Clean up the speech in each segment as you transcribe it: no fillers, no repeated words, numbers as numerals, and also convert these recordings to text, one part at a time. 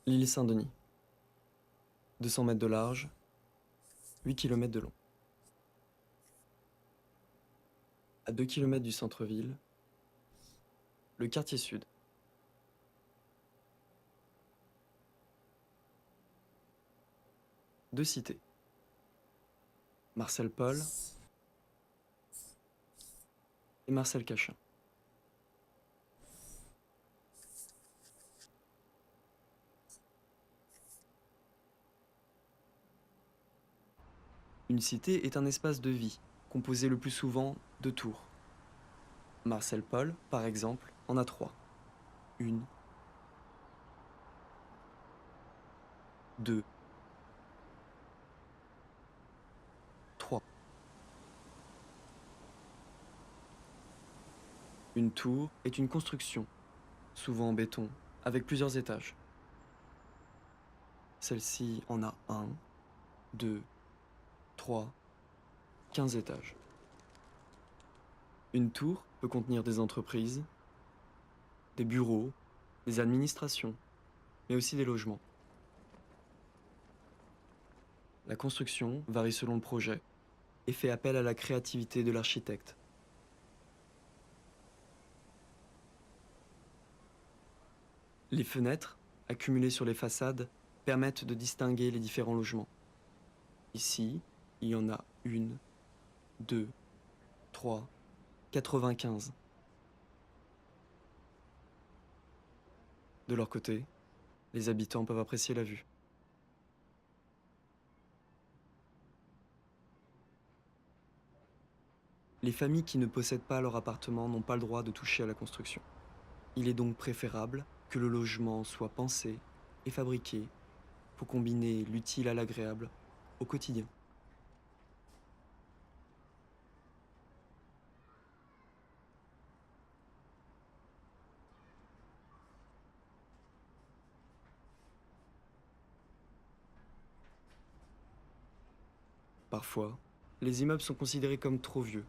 L'île Saint-Denis. 200 mètres de large, 8 km de long. À 2 km du centre-ville, le quartier sud. Deux cités. Marcel Paul et Marcel Cachin. Une cité est un espace de vie, composé le plus souvent de tours. Marcel Paul, par exemple, en a 3. 1, 2, 3. Une tour est une construction, souvent en béton, avec plusieurs étages. Celle-ci en a 1, 2, 3, 15 étages. Une tour peut contenir des entreprises, des bureaux, des administrations, mais aussi des logements. La construction varie selon le projet et fait appel à la créativité de l'architecte. Les fenêtres, accumulées sur les façades, permettent de distinguer les différents logements. Ici, il y en a 1, 2, 3, 95. De leur côté, les habitants peuvent apprécier la vue. Les familles qui ne possèdent pas leur appartement n'ont pas le droit de toucher à la construction. Il est donc préférable que le logement soit pensé et fabriqué pour combiner l'utile à l'agréable au quotidien. Parfois, les immeubles sont considérés comme trop vieux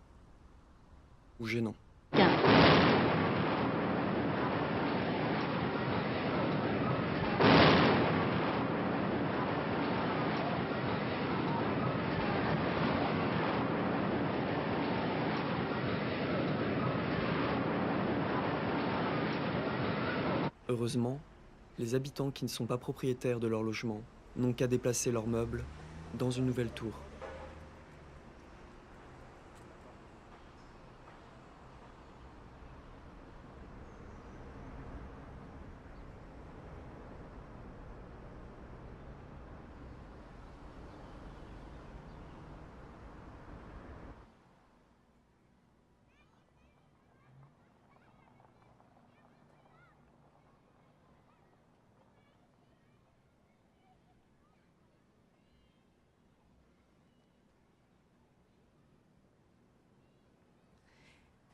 ou gênants. Heureusement, les habitants qui ne sont pas propriétaires de leur logement n'ont qu'à déplacer leurs meubles dans une nouvelle tour.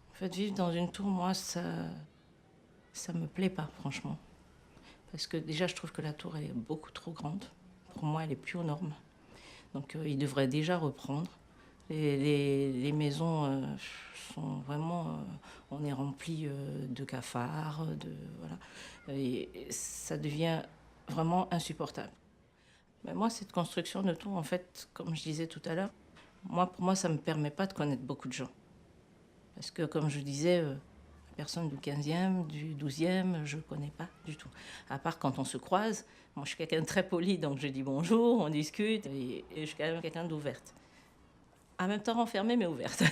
En fait, vivre dans une tour, moi, ça me plaît pas, franchement. Parce que déjà, je trouve que la tour, elle est beaucoup trop grande. Pour moi, elle est plus aux normes. Donc, il devrait déjà reprendre. Les maisons sont vraiment... on est rempli de cafards, voilà. Et ça devient vraiment insupportable. Mais moi, cette construction de tour, en fait, comme je disais tout à l'heure, pour moi, ça ne me permet pas de connaître beaucoup de gens. Parce que, comme je disais, personne du 15e, du 12e, je ne connais pas du tout. À part quand on se croise. Moi, je suis quelqu'un de très poli, donc je dis bonjour, on discute, et je suis quand même quelqu'un d'ouverte. En même temps renfermée, mais ouverte.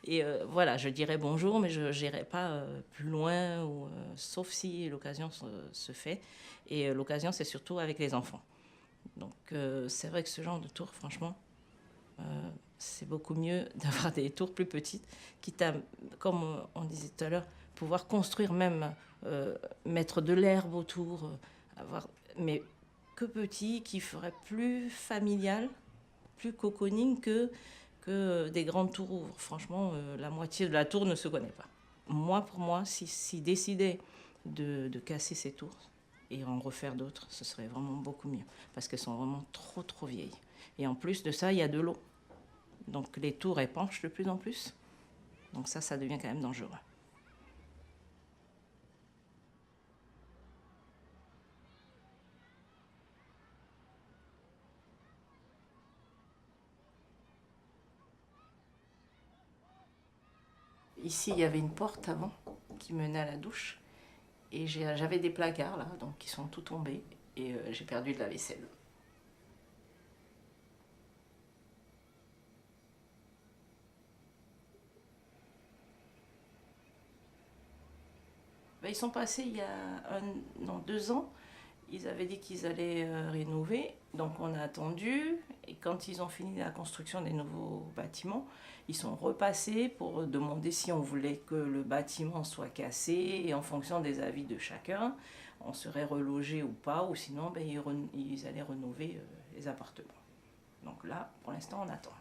Et voilà, je dirais bonjour, mais je n'irai pas plus loin, sauf si l'occasion se fait. Et l'occasion, c'est surtout avec les enfants. Donc, c'est vrai que ce genre de tour, franchement, c'est beaucoup mieux d'avoir des tours plus petites, quitte à, comme on disait tout à l'heure, pouvoir construire même, mettre de l'herbe autour, mais que petit, qui ferait plus familial, plus cocooning que des grandes tours où, franchement, la moitié de la tour ne se connaît pas. Pour moi, si décider de casser ces tours et en refaire d'autres, ce serait vraiment beaucoup mieux, parce qu'elles sont vraiment trop vieilles. Et en plus de ça, il y a de l'eau. Donc les tours épanchent de plus en plus. Donc ça devient quand même dangereux. Ici, il y avait une porte avant qui menait à la douche. Et j'avais des placards là, donc qui sont tout tombés. Et j'ai perdu de la vaisselle. Ben, ils sont passés il y a 2 ans. Ils avaient dit qu'ils allaient rénover, donc on a attendu. Et quand ils ont fini la construction des nouveaux bâtiments, ils sont repassés pour demander si on voulait que le bâtiment soit cassé. Et en fonction des avis de chacun, on serait relogé ou pas, ou sinon ben, ils allaient rénover les appartements. Donc là, pour l'instant, on attend.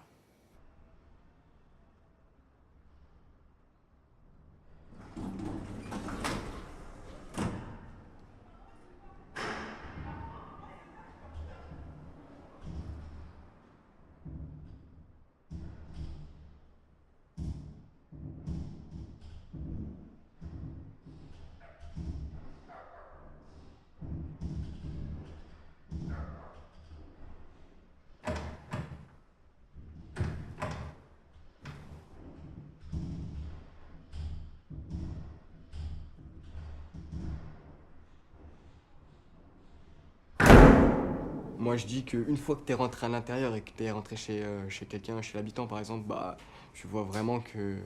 Moi, je dis qu'une fois que tu es rentré à l'intérieur et que tu es rentré chez quelqu'un, chez l'habitant par exemple, bah, tu vois vraiment que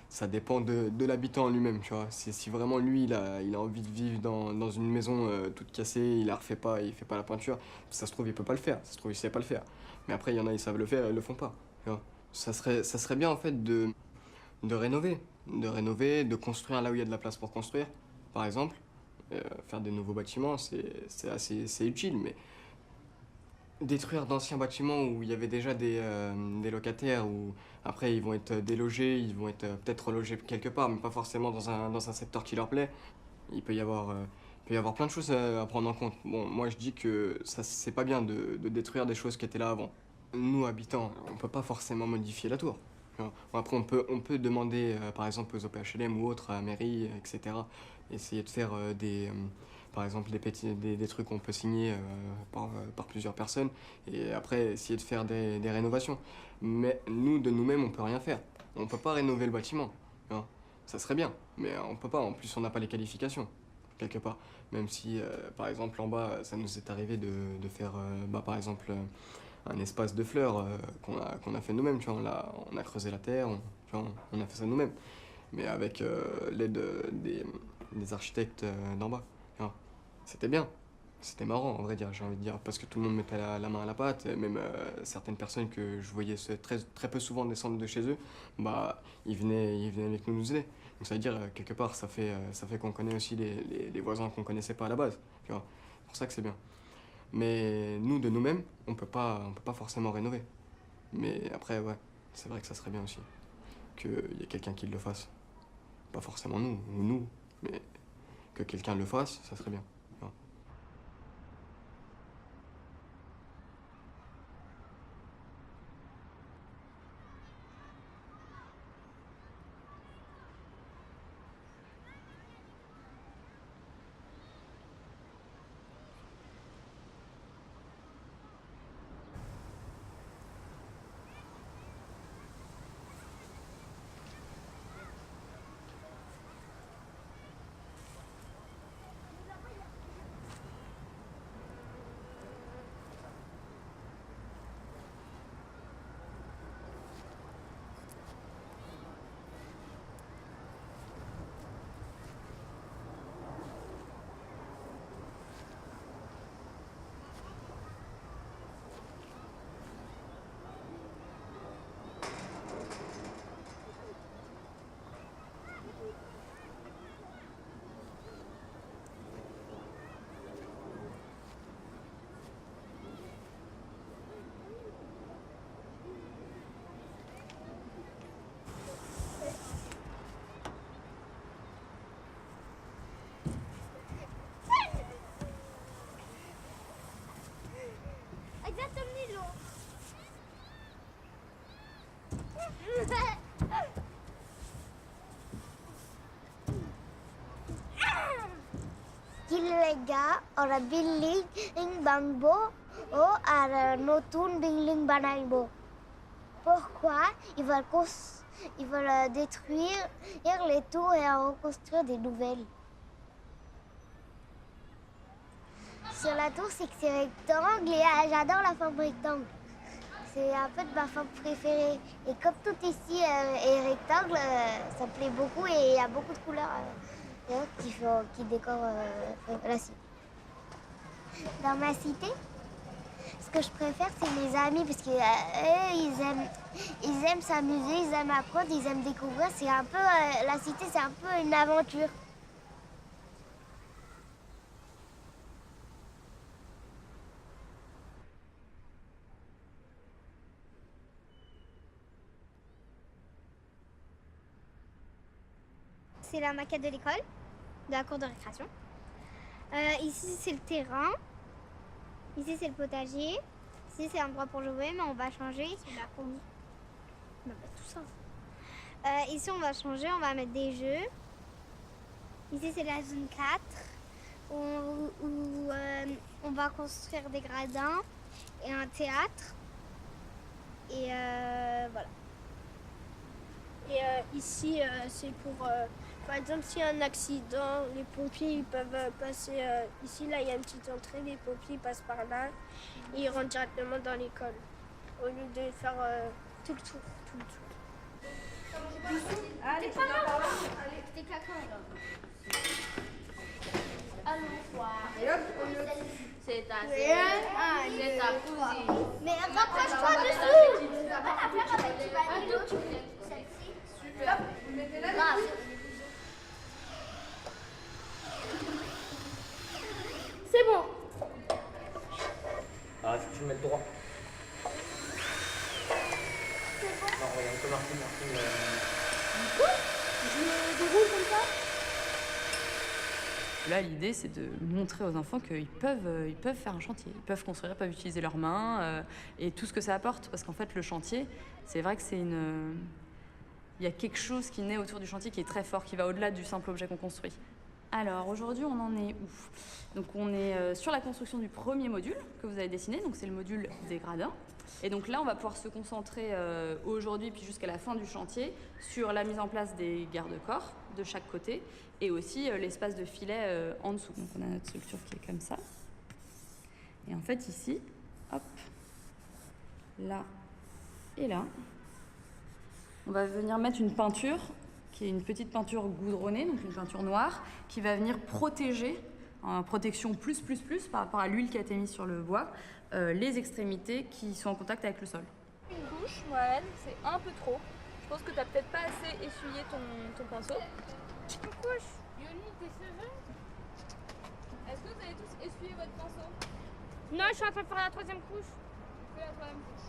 ça dépend de l'habitant en lui-même, tu vois. Si vraiment lui, il a envie de vivre dans une maison toute cassée, il la refait pas, il fait pas la peinture, ça se trouve, il peut pas le faire, ça se trouve, il sait pas le faire. Mais après, il y en a, ils savent le faire et ils le font pas, tu vois. Ça serait bien, en fait, de rénover. De rénover, de construire là où il y a de la place pour construire, par exemple. Faire des nouveaux bâtiments, c'est utile, mais détruire d'anciens bâtiments où il y avait déjà des locataires, où après ils vont être délogés, ils vont être peut-être relogés quelque part, mais pas forcément dans un secteur qui leur plaît. Il peut y avoir plein de choses à prendre en compte. Bon, moi je dis que ça c'est pas bien de détruire des choses qui étaient là avant. Nous, habitants, on peut pas forcément modifier la tour. Tu vois. Bon, après, on peut demander, par exemple, aux OPHLM ou autres, à la mairie, etc., essayer de faire par exemple, des trucs qu'on peut signer par plusieurs personnes, et après, essayer de faire des rénovations. Mais nous, de nous-mêmes, on peut rien faire. On peut pas rénover le bâtiment. Tu vois. Ça serait bien, mais on peut pas. En plus, on n'a pas les qualifications, quelque part. Même si, par exemple, en bas, ça nous est arrivé de faire, par exemple, un espace de fleurs qu'on a fait nous-mêmes, tu vois, on a creusé la terre, tu vois, on a fait ça nous-mêmes, mais avec l'aide des architectes d'en bas, tu vois. C'était bien, c'était marrant en vrai dire, j'ai envie de dire, parce que tout le monde mettait la main à la pâte, et même certaines personnes que je voyais très peu souvent descendre de chez eux, bah ils venaient avec nous aider. Donc ça veut dire, quelque part, ça fait qu'on connaît aussi les voisins qu'on connaissait pas à la base, tu vois. C'est pour ça que c'est bien. Mais nous, de nous-mêmes, on peut pas forcément rénover. Mais après, ouais, c'est vrai que ça serait bien aussi qu'il y ait quelqu'un qui le fasse. Pas forcément nous, ou nous, mais que quelqu'un le fasse, ça serait bien. Ouais. কিলেগা ওরা বিল্ডিং বানাবো ও আর নতুন বিল্ডিং বানাইবো pourquoi ils veulent ils veulent détruire les tours et en reconstruire des nouvelles. Sur la tour, c'est que c'est rectangle et j'adore la forme rectangle. C'est un peu de ma forme préférée. Et comme tout ici est rectangle, ça me plaît beaucoup et il y a beaucoup de couleurs qui décorent la cité. Dans ma cité, ce que je préfère, c'est mes amis parce qu'eux, ils aiment s'amuser, ils aiment apprendre, ils aiment découvrir. C'est un peu, la cité, c'est un peu une aventure. C'est la maquette de l'école, de la cour de récréation. Ici, c'est le terrain. Ici, c'est le potager. Ici, c'est l'endroit pour jouer, mais on va changer. C'est la cour. Tout ça. Ici, on va changer, on va mettre des jeux. Ici, c'est la zone 4, où on va construire des gradins et un théâtre. Et voilà. Et ici, c'est pour, par exemple, s'il y a un accident, les pompiers ils peuvent passer ici. Là, il y a une petite entrée, les pompiers passent par là et ils rentrent directement dans l'école au lieu de faire tout le tour. Allez, t'es pas là. Allez, t'es caca là. Allons voir. C'est ta sœur. C'est ta cousine. Mais rapproche-toi dessous. Tu vas pas la faire avec qui va aller l'autre. Celle-ci. Super. Là, C'est bon. Ah, faut que tu le mettes droit. Non, regarde, comme Martine. Je me déroule comme ça. Là, l'idée, c'est de montrer aux enfants qu'ils peuvent faire un chantier. Ils peuvent construire, ils peuvent utiliser leurs mains et tout ce que ça apporte. Parce qu'en fait, le chantier, c'est vrai que c'est une... Il y a quelque chose qui naît autour du chantier qui est très fort, qui va au-delà du simple objet qu'on construit. Alors, aujourd'hui, on en est où? Donc, on est sur la construction du premier module que vous avez dessiné. Donc, c'est le module des gradins. Et donc là, on va pouvoir se concentrer aujourd'hui, puis jusqu'à la fin du chantier, sur la mise en place des garde-corps de chaque côté et aussi l'espace de filet en dessous. Donc on a notre structure qui est comme ça. Et en fait, ici, hop, là et là, on va venir mettre une peinture qui est une petite peinture goudronnée, donc une peinture noire, qui va venir protéger, en protection plus par rapport à l'huile qui a été mise sur le bois, les extrémités qui sont en contact avec le sol. Une couche, Mohamed, c'est un peu trop. Je pense que t'as peut-être pas assez essuyé ton pinceau. Une couche. Yoni, tes cheveux. Est-ce que vous avez tous essuyé votre pinceau? Non, je suis en train de faire la troisième couche. Fais la troisième couche.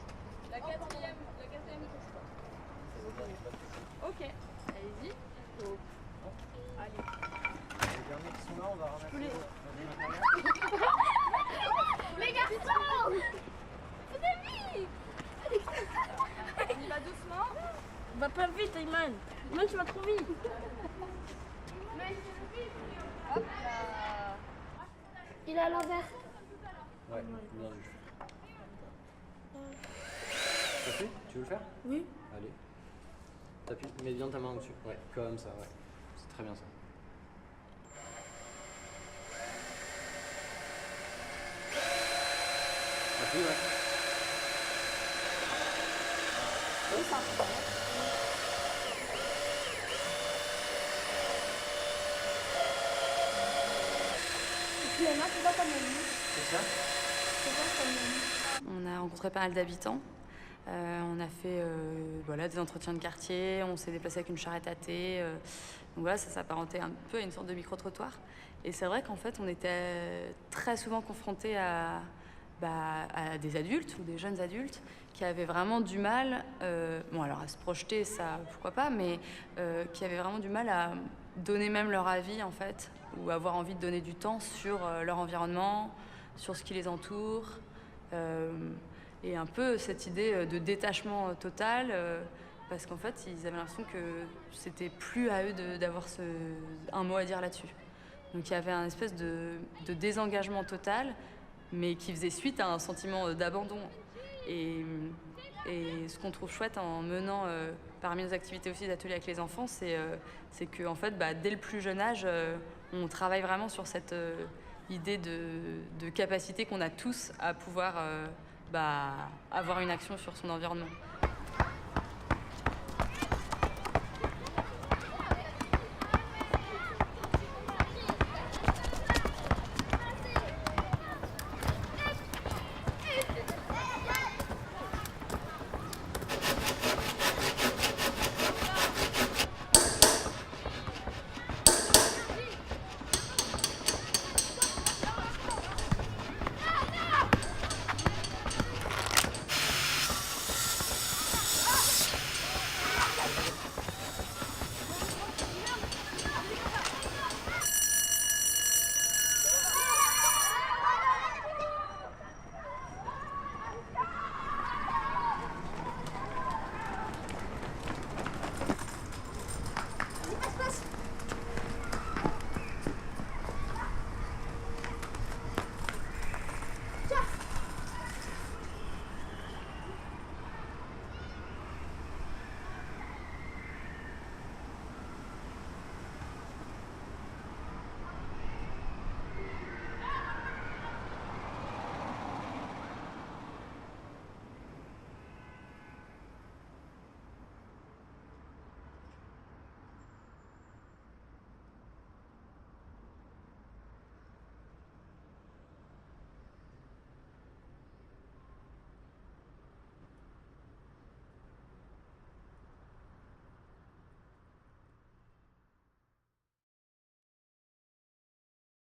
La quatrième couche, quoi. Ok, allez-y. Oh. Allez. Les derniers qui sont là, on va ramasser. Les garçons! On y va doucement. Va pas vite, Ayman. Ayman, tu vas trop vite. Hop là. Il est à l'envers. Ouais, bien vu. T'as fait? Tu veux le faire? Oui. Allez. T'appuies, mets bien ta main au-dessus. Ouais, comme ça, ouais. C'est très bien ça. Appuie, ouais. C'est ça? On a rencontré pas mal d'habitants. On a fait voilà, des entretiens de quartier, on s'est déplacé avec une charrette à thé. Donc voilà, ça s'apparentait un peu à une sorte de micro-trottoir. Et c'est vrai qu'en fait, on était très souvent confrontés à des adultes ou des jeunes adultes qui avaient vraiment du mal, bon alors à se projeter, ça pourquoi pas, mais qui avaient vraiment du mal à donner même leur avis en fait, ou avoir envie de donner du temps sur leur environnement, sur ce qui les entoure. Et un peu cette idée de détachement total, parce qu'en fait, ils avaient l'impression que c'était plus à eux d'avoir un mot à dire là-dessus. Donc il y avait un espèce de désengagement total, mais qui faisait suite à un sentiment d'abandon. Et ce qu'on trouve chouette en menant, parmi nos activités aussi d'ateliers avec les enfants, c'est que en fait, dès le plus jeune âge, on travaille vraiment sur cette idée de capacité qu'on a tous à pouvoir avoir une action sur son environnement.